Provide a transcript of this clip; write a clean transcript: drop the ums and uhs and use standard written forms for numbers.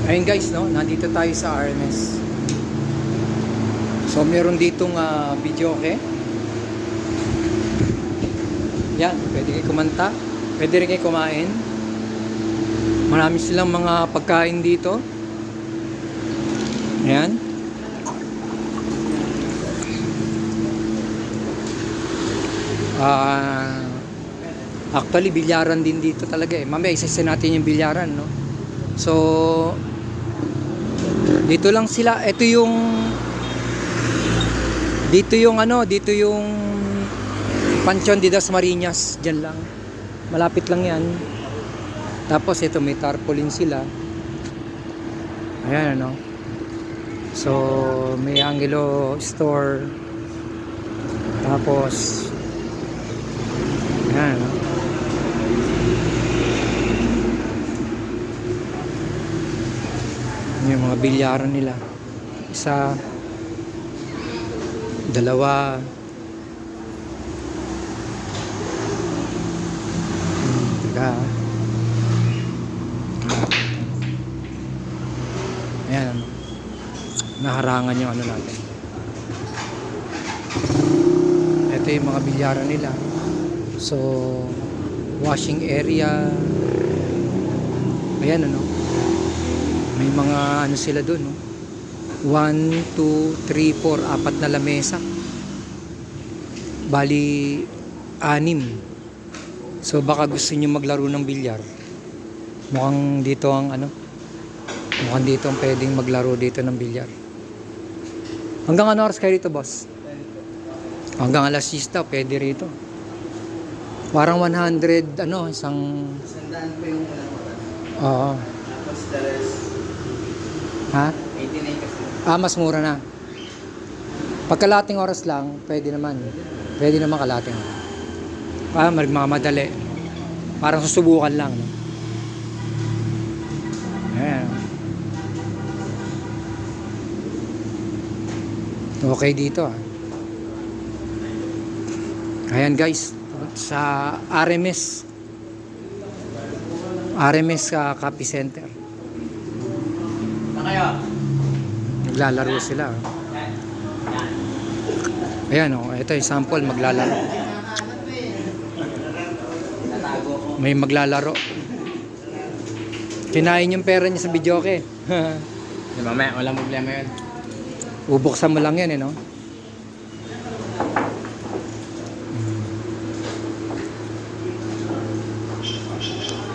Ayun guys, no, nandito tayo sa RMS. So meron ditong video, okay? Yan, pwede kayo kumanta, pwede rin kayo kumain. Marami silang mga pagkain dito. Ayan. Actually, bilyaran din dito talaga eh. Mamaya isa-isa natin yung bilyaran, no? So, dito lang sila. Ito yung dito yung Panteon de las Marinas. Diyan lang. Malapit lang yan. Tapos ito may tarpaulin sila. Ayan, ano. So, may Angelo store. Tapos ayan, ano. Yung mga bilyaran nila. Isa, dalawa, teka. Ayan, ano. Naharangan yung ano natin. Ito yung mga bilyaran nila. So, washing area. Ayan, ano. May mga ano sila doon, no? 1, 2, 3, 4, apat na lamesa. Bali, 6. So baka gusto niyo maglaro ng bilyar. Mukhang dito ang ano. Mukhang dito ang pwedeng maglaro dito ng bilyar. Hanggang ano oras kayo dito, boss? Hanggang alas 6 daw, pwede rito. Parang 100, ano, isang... Sandaan po yung unang oras. Oo. Tapos the rest, Ha? 89 kasi. Mas mura na. Pagkalating oras lang, pwede naman. Pwede naman kalating. Magmamadali. Parang susubukan lang. No? Ayan. Okay dito ah. Ayan guys. Sa RMS. RMS Copy Center. Kayo? Naglalaro sila. Ayan o, ito yung sample, maglalaro. May maglalaro. Kinain yung pera niya sa videoke. Di ba, may walang problema yun. Bubuksan mo lang yan eh, no?